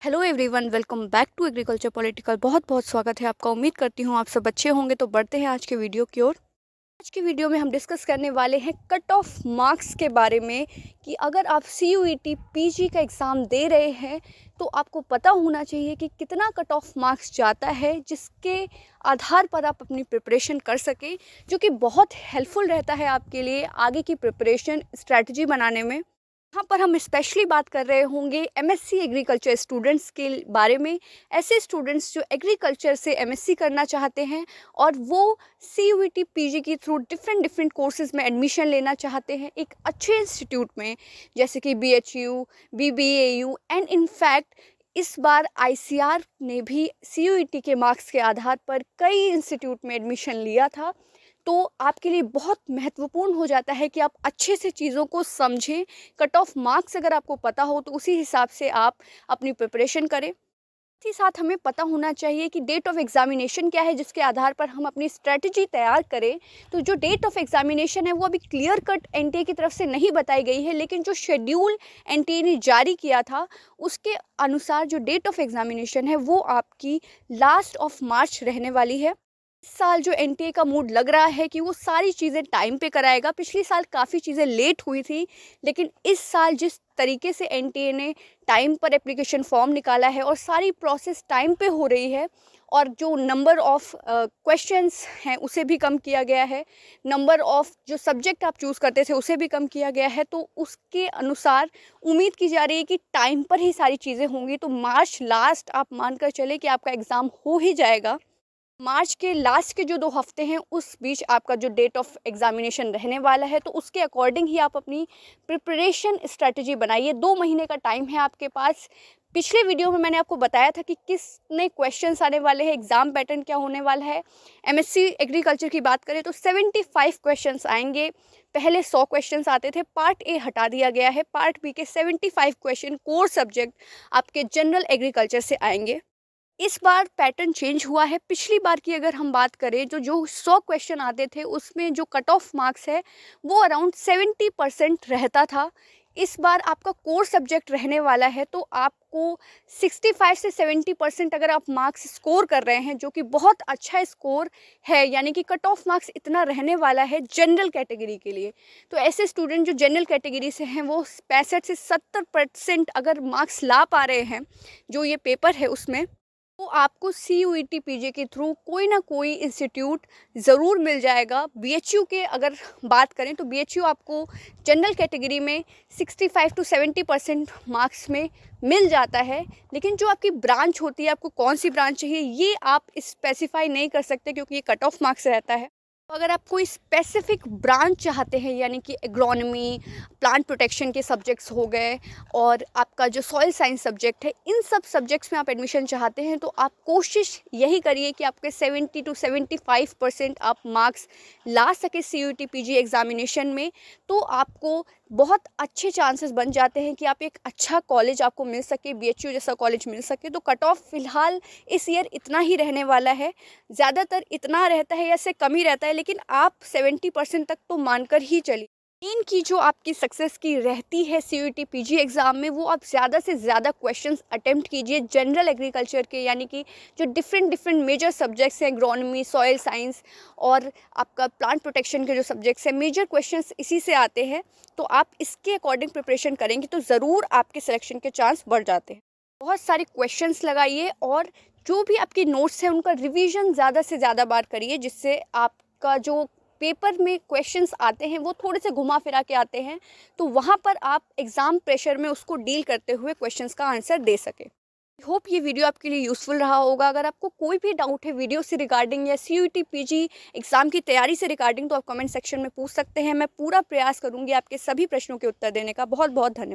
Hello everyone, welcome back to agriculture political. बहुत बहुत स्वागत है आपका। उम्मीद करती हूँ आप सब अच्छे होंगे। तो बढ़ते हैं आज के वीडियो की ओर। आज की वीडियो में हम डिस्कस करने वाले हैं कट ऑफ मार्क्स के बारे में कि अगर आप CUET PG का एग्ज़ाम दे रहे हैं तो आपको पता होना चाहिए कि कितना कट ऑफ मार्क्स जाता है, जिसके आधार पर आप अपनी प्रिपरेशन कर सकें, जो कि बहुत हेल्पफुल रहता है आपके लिए आगे की प्रिपरेशन स्ट्रैटेजी बनाने में। यहाँ पर हम स्पेशली बात कर रहे होंगे MSc एग्रीकल्चर स्टूडेंट्स के बारे में। ऐसे स्टूडेंट्स जो एग्रीकल्चर से MSc करना चाहते हैं और वो CUET PG के थ्रू डिफरेंट कोर्सेज में एडमिशन लेना चाहते हैं एक अच्छे इंस्टीट्यूट में, जैसे कि BHU, BBAU एंड इनफैक्ट इस बार ICAR ने भी CUET के मार्क्स के आधार पर कई इंस्टीट्यूट में एडमिशन लिया था। तो आपके लिए बहुत महत्वपूर्ण हो जाता है कि आप अच्छे से चीज़ों को समझें। कट ऑफ मार्क्स अगर आपको पता हो तो उसी हिसाब से आप अपनी प्रिपरेशन करें। साथ ही साथ हमें पता होना चाहिए कि डेट ऑफ एग्जामिनेशन क्या है, जिसके आधार पर हम अपनी स्ट्रेटजी तैयार करें। तो जो डेट ऑफ एग्जामिनेशन है वो अभी क्लियर कट NTA की तरफ से नहीं बताई गई है, लेकिन जो शेड्यूल NTA ने जारी किया था उसके अनुसार जो डेट ऑफ एग्जामिनेशन है वो आपकी लास्ट ऑफ मार्च रहने वाली है। इस साल जो NTA का मूड लग रहा है कि वो सारी चीज़ें टाइम पे कराएगा। पिछले साल काफ़ी चीज़ें लेट हुई थी, लेकिन इस साल जिस तरीके से NTA ने टाइम पर एप्लीकेशन फॉर्म निकाला है और सारी प्रोसेस टाइम पे हो रही है, और जो नंबर ऑफ़ क्वेश्चंस हैं उसे भी कम किया गया है, नंबर ऑफ़ जो सब्जेक्ट आप चूज़ करते थे उसे भी कम किया गया है, तो उसके अनुसार उम्मीद की जा रही है कि टाइम पर ही सारी चीज़ें होंगी। तो मार्च लास्ट आप मानकर चले कि आपका एग्ज़ाम हो ही जाएगा। मार्च के लास्ट के जो 2 हफ्ते हैं उस बीच आपका जो डेट ऑफ एग्जामिनेशन रहने वाला है, तो उसके अकॉर्डिंग ही आप अपनी प्रिपरेशन स्ट्रेटजी बनाइए। 2 महीने का टाइम है आपके पास। पिछले वीडियो में मैंने आपको बताया था कि कितने क्वेश्चंस आने वाले हैं, एग्ज़ाम पैटर्न क्या होने वाला है। MSc एग्रीकल्चर की बात करें तो 75 क्वेश्चंस आएंगे। पहले 100 क्वेश्चंस आते थे, पार्ट ए हटा दिया गया है। पार्ट बी के 75 क्वेश्चन कोर सब्जेक्ट आपके जनरल एग्रीकल्चर से आएंगे। इस बार पैटर्न चेंज हुआ है। पिछली बार की अगर हम बात करें जो 100 क्वेश्चन आते थे उसमें जो कट ऑफ मार्क्स है वो अराउंड 70% रहता था। इस बार आपका कोर सब्जेक्ट रहने वाला है, तो आपको 65 से 70% अगर आप मार्क्स स्कोर कर रहे हैं, जो कि बहुत अच्छा स्कोर है, यानी कि कट ऑफ मार्क्स इतना रहने वाला है जनरल कैटेगरी के लिए। तो ऐसे स्टूडेंट जो जनरल कैटेगरी से हैं वो 65 से 70% अगर मार्क्स ला पा रहे हैं जो ये पेपर है उसमें, तो आपको CUET PG के थ्रू कोई ना कोई इंस्टीट्यूट ज़रूर मिल जाएगा। BHU के अगर बात करें तो BHU आपको जनरल कैटेगरी में 65 to 70% मार्क्स में मिल जाता है, लेकिन जो आपकी ब्रांच होती है, आपको कौन सी ब्रांच चाहिए ये आप स्पेसिफाई नहीं कर सकते क्योंकि ये कट ऑफ मार्क्स रहता है। तो अगर आप कोई स्पेसिफिक ब्रांच चाहते हैं, यानी कि एग्रोनॉमी, प्लांट प्रोटेक्शन के सब्जेक्ट्स हो गए और आपका जो सॉइल साइंस सब्जेक्ट है, इन सब सब्जेक्ट्स में आप एडमिशन चाहते हैं, तो आप कोशिश यही करिए कि आपके 70 to 75% आप मार्क्स ला सके CUET PG एग्जामिनेशन में। तो आपको बहुत अच्छे चांसेस बन जाते हैं कि आप एक अच्छा कॉलेज आपको मिल सके, BHU जैसा कॉलेज मिल सके। तो कट ऑफ फ़िलहाल इस ईयर इतना ही रहने वाला है। ज़्यादातर इतना रहता है या इससे कम ही रहता है, लेकिन आप 70% तक तो मानकर ही चलिए। इनकी जो आपकी सक्सेस की रहती है CUET PG एग्ज़ाम में, वो आप ज़्यादा से ज़्यादा क्वेश्चंस अटेम्प्ट कीजिए जनरल एग्रीकल्चर के, यानी कि जो डिफरेंट मेजर सब्जेक्ट्स हैं, एग्रोनॉमी, सॉइल साइंस और आपका प्लांट प्रोटेक्शन के जो सब्जेक्ट्स हैं, मेजर क्वेश्चंस इसी से आते हैं। तो आप इसके अकॉर्डिंग प्रिपरेशन करेंगे तो ज़रूर आपके सिलेक्शन के चांस बढ़ जाते हैं। बहुत सारे क्वेश्चंस लगाइए और जो भी आपके नोट्स हैं उनका रिवीजन ज़्यादा से ज़्यादा बार करिए, जिससे आपका जो पेपर में क्वेश्चंस आते हैं वो थोड़े से घुमा फिरा के आते हैं, तो वहाँ पर आप एग्ज़ाम प्रेशर में उसको डील करते हुए क्वेश्चंस का आंसर दे सकें। आई होप ये वीडियो आपके लिए यूज़फुल रहा होगा। अगर आपको कोई भी डाउट है वीडियो से रिगार्डिंग या CUET PG एग्ज़ाम की तैयारी से रिगार्डिंग, तो आप कमेंट सेक्शन में पूछ सकते हैं। मैं पूरा प्रयास करूँगी आपके सभी प्रश्नों के उत्तर देने का। बहुत बहुत धन्यवाद।